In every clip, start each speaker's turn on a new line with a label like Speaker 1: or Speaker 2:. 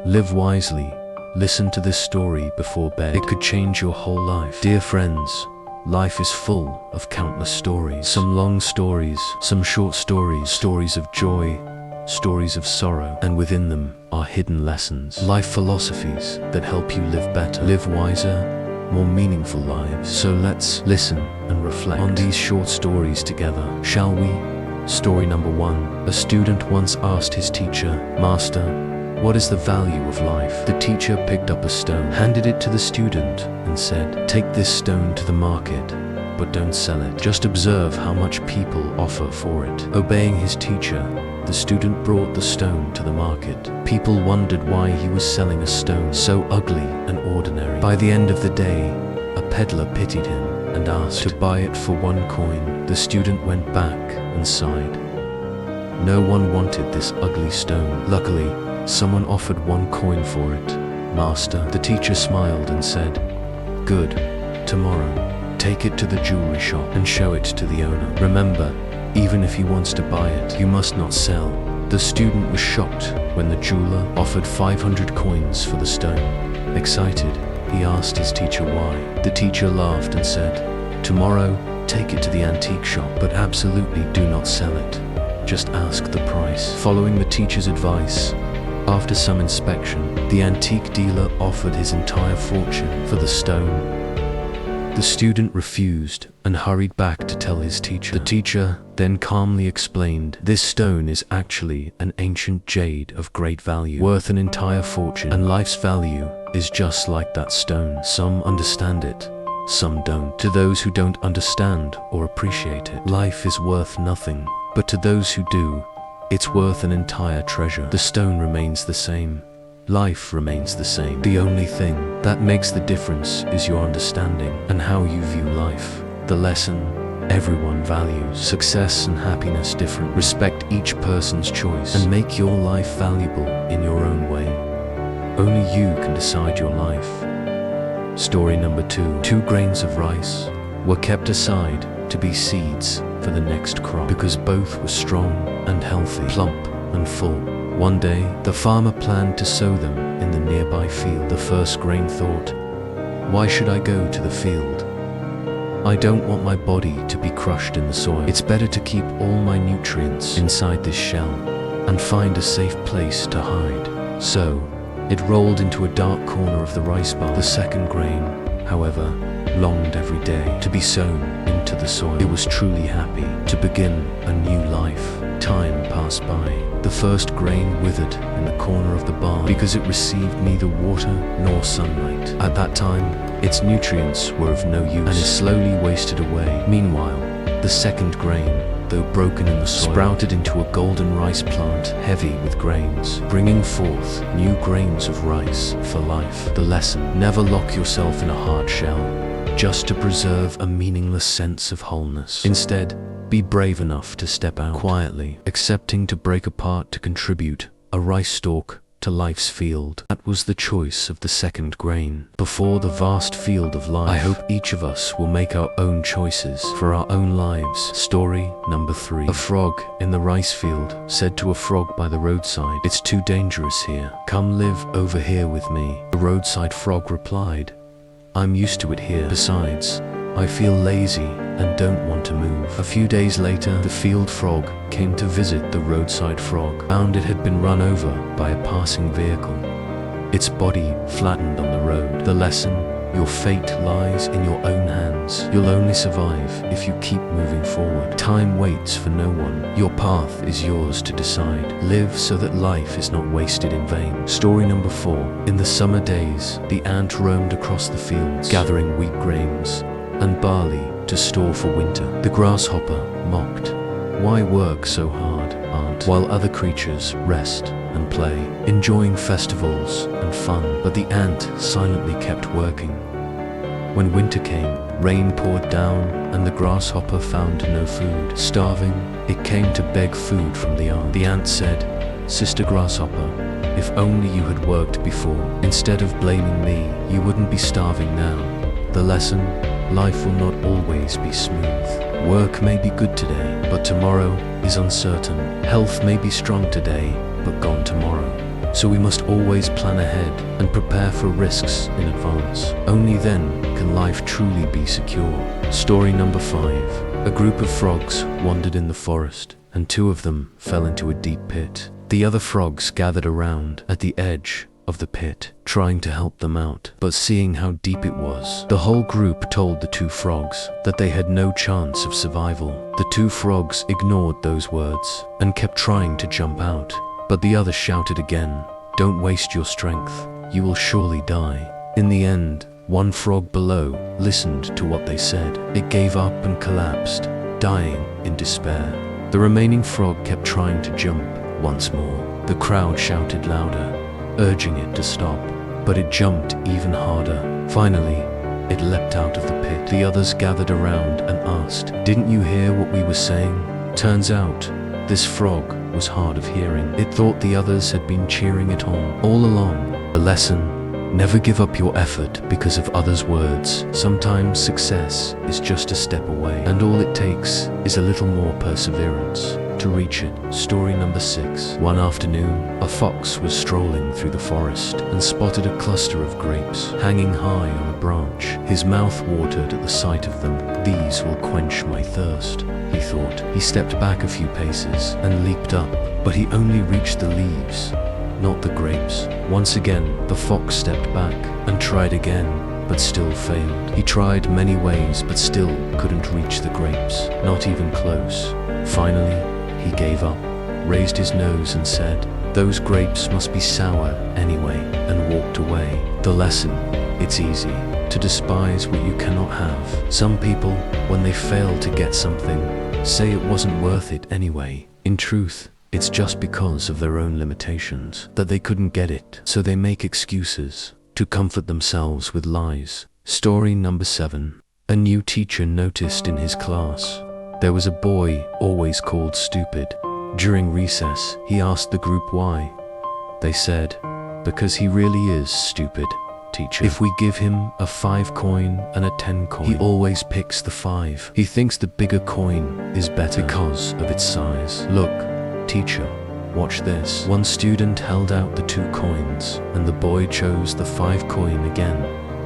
Speaker 1: Live wisely. Listen to this story before bed. It could change your whole life. Dear friends, life is full of countless stories. Some long stories, some short stories, stories of joy, stories of sorrow, and within them are hidden lessons. Life philosophies that help you live better, live wiser, more meaningful lives. So let's listen and reflect on these short stories together, shall we? Story number 1. A student once asked his teacher, "Master, what is the value of life?" The teacher picked up a stone, handed it to the student, and said, "Take this stone to the market, but don't sell it. Just observe how much people offer for it." Obeying his teacher, the student brought the stone to the market. People wondered why he was selling a stone so ugly and ordinary. By the end of the day, a peddler pitied him and asked to buy it for 1 coin. The student went back and sighed. No one wanted this ugly stone. Luckily, someone offered 1 coin for it. "Master," the teacher smiled and said, "Good. Tomorrow, take it to the jewelry shop and show it to the owner. Remember, even if he wants to buy it, you must not sell." The student was shocked when the jeweler offered 500 coins for the stone. Excited, he asked his teacher why. The teacher laughed and said, "Tomorrow, take it to the antique shop, but absolutely do not sell it. Just ask the price." Following the teacher's advice, after some inspection, the antique dealer offered his entire fortune for the stone. The student refused and hurried back to tell his teacher. The teacher then calmly explained, "This stone is actually an ancient jade of great value, worth an entire fortune, and life's value is just like that stone. Some understand it, some don't. To those who don't understand or appreciate it, life is worth nothing, but to those who do, it's worth an entire treasure." The stone remains the same. Life remains the same. The only thing that makes the difference is your understanding and how you view life. The lesson: everyone values success and happiness different. Respect each person's choice and make your life valuable in your own way. Only you can decide your life. Story number 2. 2 grains of rice were kept aside to be seeds for the next crop because both were strong and healthy, plump and full. One day, the farmer planned to sow them in the nearby field. The first grain thought, "Why should I go to the field? I don't want my body to be crushed in the soil. It's better to keep all my nutrients inside this shell and find a safe place to hide." So, it rolled into a dark corner of the rice barn. The second grain, however, longed every day to be sown into the soil. It was truly happy to begin a new life. Time passed by. The first grain withered in the corner of the barn because it received neither water nor sunlight. At that time, its nutrients were of no use and it slowly wasted away. Meanwhile, the second grain, though broken in the soil, sprouted into a golden rice plant heavy with grains, bringing forth new grains of rice for life. The lesson: never lock yourself in a hard shell just to preserve a meaningless sense of wholeness. Instead, be brave enough to step out quietly, accepting to break apart to contribute a rice stalk to life's field. That was the choice of the second grain before the vast field of life. I hope each of us will make our own choices for our own lives. Story number 3. A frog in the rice field said to a frog by the roadside, "It's too dangerous here. Come live over here with me." The roadside frog replied, "I'm used to it here. Besides, I feel lazy and don't want to move." A few days later, the field frog came to visit the roadside frog, found it had been run over by a passing vehicle, its body flattened on the road. The lesson: your fate lies in your own hands. You'll only survive if you keep moving forward. Time waits for no one. Your path is yours to decide. Live so that life is not wasted in vain. Story number 4. In the summer days, the ant roamed across the fields, gathering wheat grains and barley to store for winter. The grasshopper mocked, "Why work so hard, ant?" while other creatures rest and play, enjoying festivals and fun. But the ant silently kept working. When winter came, rain poured down and the grasshopper found no food. Starving, it came to beg food from the ant. The ant said, "Sister grasshopper, if only you had worked before. Instead of blaming me, you wouldn't be starving now." The lesson: life will not always be smooth. Work may be good today, but tomorrow is uncertain. Health may be strong today, but gone tomorrow. so we must always plan ahead and prepare for risks in advance. Only then can life truly be secure. Story number 5. A group of frogs wandered in the forest, and 2 of them fell into a deep pit. The other frogs gathered around at the edge of the pit, trying to help them out. But seeing how deep it was, the whole group told the 2 frogs that they had no chance of survival. The 2 frogs ignored those words and kept trying to jump out. But the others shouted again, "Don't waste your strength, you will surely die." In the end, 1 frog below listened to what they said. It gave up and collapsed, dying in despair. The remaining frog kept trying to jump once more. The crowd shouted louder, urging it to stop, but it jumped even harder. Finally, it leapt out of the pit. The others gathered around and asked, "Didn't you hear what we were saying?" Turns out, this frog was hard of hearing. It thought the others had been cheering it on all along. The lesson: never give up your effort because of others' words. Sometimes success is just a step away, and all it takes is a little more perseverance to reach it. Story number 6. One afternoon, a fox was strolling through the forest and spotted a cluster of grapes hanging high on a branch. His mouth watered at the sight of them. "These will quench my thirst," he thought. He stepped back a few paces and leaped up, but he only reached the leaves, not the grapes. Once again, the fox stepped back and tried again, but still failed. He tried many ways, but still couldn't reach the grapes, not even close. Finally, he gave up, raised his nose and said, "Those grapes must be sour anyway," and walked away. The lesson: it's easy to despise what you cannot have. Some people, when they fail to get something, say it wasn't worth it anyway. In truth, it's just because of their own limitations that they couldn't get it, so they make excuses to comfort themselves with lies. Story number 7. A new teacher noticed in his class there was a boy always called stupid. During recess, he asked the group why. They said, "Because he really is stupid, teacher. If we give him a 5 coin and a 10 coin, he always picks the 5. He thinks the bigger coin is better because of its size. Look, teacher, watch this." One student held out the 2 coins, and the boy chose the 5 coin again.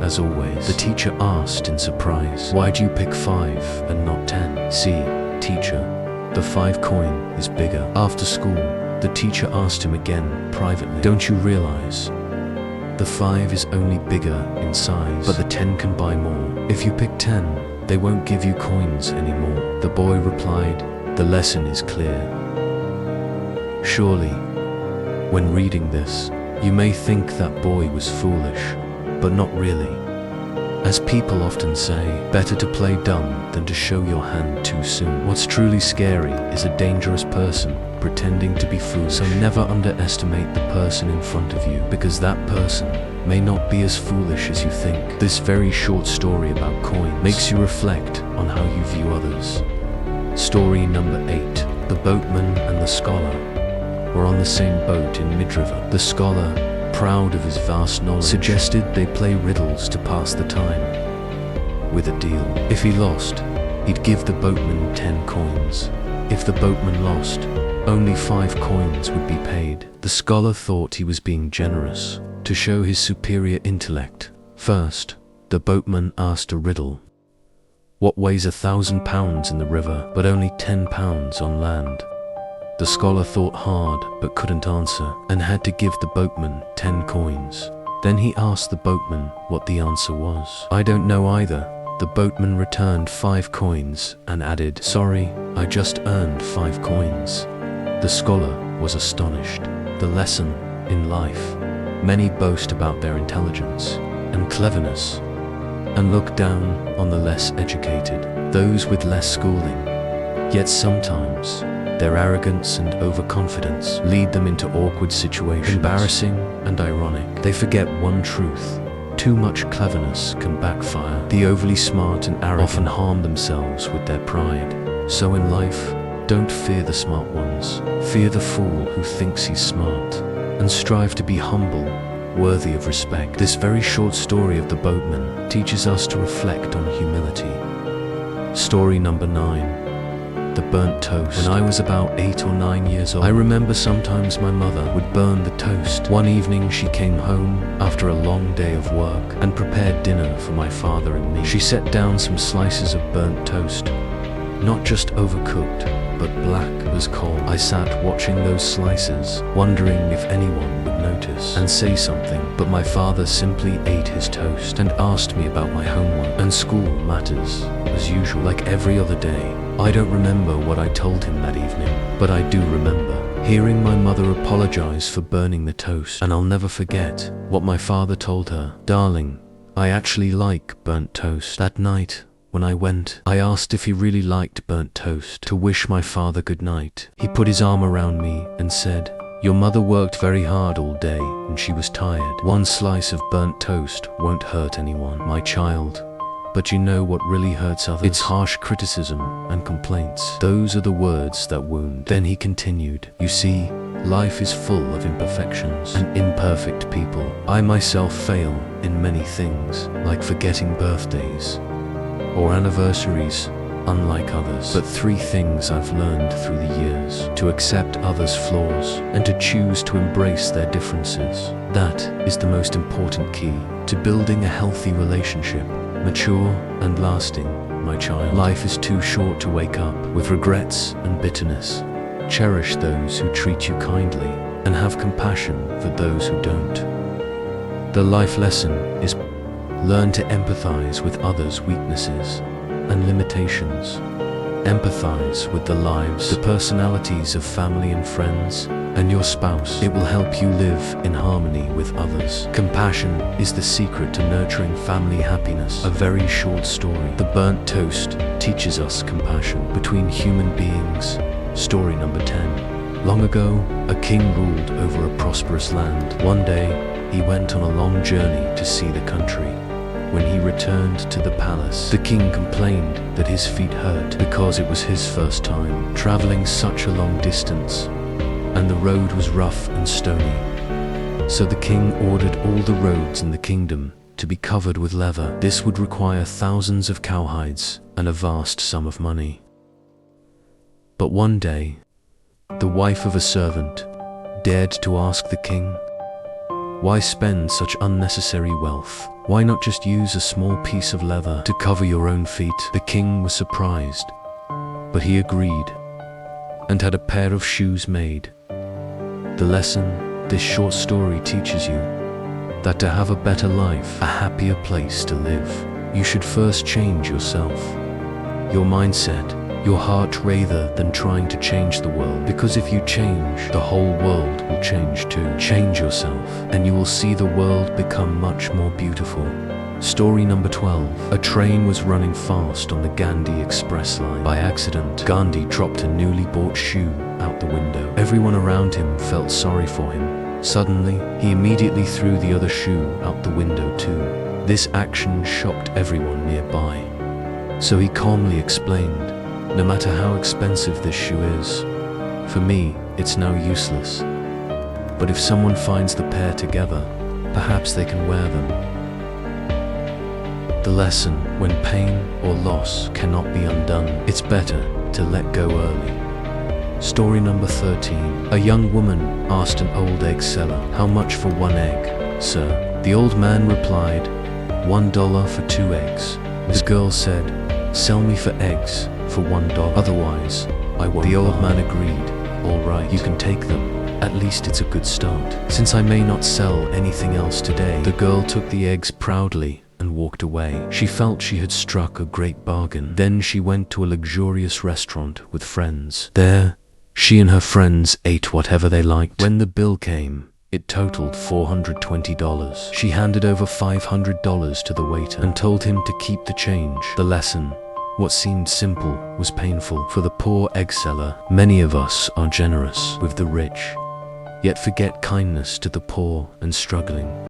Speaker 1: As always, the teacher asked in surprise, "Why do you pick 5 and not 10? See, teacher, the 5 coin is bigger." After school, the teacher asked him again privately, "Don't you realize the 5 is only bigger in size, but the 10 can buy more? If you pick 10, they won't give you coins anymore." The boy replied, "The lesson is clear." Surely, when reading this, you may think that boy was foolish, but not really. As people often say, better to play dumb than to show your hand too soon. What's truly scary is a dangerous person pretending to be foolish. So never underestimate the person in front of you, because that person may not be as foolish as you think. This very short story about coins makes you reflect on how you view others. Story number 8. The boatman and the scholar were on the same boat in mid-river. The scholar, proud of his vast knowledge, suggested they play riddles to pass the time, with a deal. If he lost, he'd give the boatman 10 coins. If the boatman lost, only 5 coins would be paid. The scholar thought he was being generous to show his superior intellect. First, the boatman asked a riddle. What weighs 1,000 pounds in the river, but only 10 pounds on land? The scholar thought hard, but couldn't answer, and had to give the boatman 10 coins. Then he asked the boatman what the answer was. "I don't know either." The boatman returned 5 coins and added, "Sorry, I just earned 5 coins." The scholar was astonished. The lesson in life: many boast about their intelligence and cleverness, and look down on the less educated, those with less schooling. Yet sometimes, their arrogance and overconfidence lead them into awkward situations, embarrassing and ironic. They forget one truth: too much cleverness can backfire. The overly smart and arrogant often harm themselves with their pride. So in life, don't fear the smart ones. Fear the fool who thinks he's smart, and strive to be humble, worthy of respect. This very short story of the boatman teaches us to reflect on humility. Story number 9. the burnt toast. When I was about 8 or 9 years old, I remember sometimes my mother would burn the toast. One evening she came home after a long day of work and prepared dinner for my father and me. She set down some slices of burnt toast, not just overcooked, but black as coal. I sat watching those slices, wondering if anyone would notice and say something, but my father simply ate his toast and asked me about my homework and school matters, as usual, like every other day. I don't remember what I told him that evening, but I do remember hearing my mother apologize for burning the toast, and I'll never forget what my father told her. "Darling, I actually like burnt toast." That night, when I went, I asked if he really liked burnt toast to wish my father good night. He put his arm around me and said, "Your mother worked very hard all day and she was tired. One slice of burnt toast won't hurt anyone, my child. But you know what really hurts others? It's harsh criticism and complaints. Those are the words that wound." Then he continued, "You see, life is full of imperfections and imperfect people. I myself fail in many things, like forgetting birthdays or anniversaries, unlike others. But 3 things I've learned through the years: to accept others' flaws and to choose to embrace their differences. That is the most important key to building a healthy relationship, mature and lasting, my child. Life is too short to wake up with regrets and bitterness. Cherish those who treat you kindly and have compassion for those who don't." The life lesson is: learn to empathize with others' weaknesses and limitations. Empathize with the lives, the personalities of family and friends, and your spouse. It will help you live in harmony with others. Compassion is the secret to nurturing family happiness. A very short story. The burnt toast teaches us compassion between human beings. Story number 10. Long ago, a king ruled over a prosperous land. One day, he went on a long journey to see the country. When he returned to the palace, the king complained that his feet hurt because it was his first time traveling such a long distance, and the road was rough and stony. So the king ordered all the roads in the kingdom to be covered with leather. This would require thousands of cowhides and a vast sum of money. But one day, the wife of a servant dared to ask the king, "Why spend such unnecessary wealth? Why not just use a small piece of leather to cover your own feet?" The king was surprised, but he agreed and had a pair of shoes made. The lesson this short story teaches you: that to have a better life, a happier place to live, you should first change yourself, your mindset, your heart, rather than trying to change the world. Because if you change, the whole world will change too. Change yourself, and you will see the world become much more beautiful. Story number 12. A train was running fast on the Gandhi Express line. By accident, Gandhi dropped a newly bought shoe out the window. Everyone around him felt sorry for him. Suddenly, he immediately threw the other shoe out the window too. This action shocked everyone nearby. So he calmly explained, "No matter how expensive this shoe is, for me, it's now useless. But if someone finds the pair together, perhaps they can wear them." The lesson: when pain or loss cannot be undone, it's better to let go early. Story number 13. A young woman asked an old egg seller, "How much for 1 egg, sir?" The old man replied, $1 for 2 eggs. The girl said, "Sell me for eggs for $1, otherwise I won't." The old man agreed. "All right, you can take them. At least it's a good start. Since I may not sell anything else today." The girl took the eggs proudly and walked away. She felt she had struck a great bargain. Then she went to a luxurious restaurant with friends. There, she and her friends ate whatever they liked. When the bill came, it totaled $420. She handed over $500 to the waiter and told him to keep the change. The lesson: what seemed simple was painful. For the poor egg seller, many of us are generous with the rich, yet forget kindness to the poor and struggling.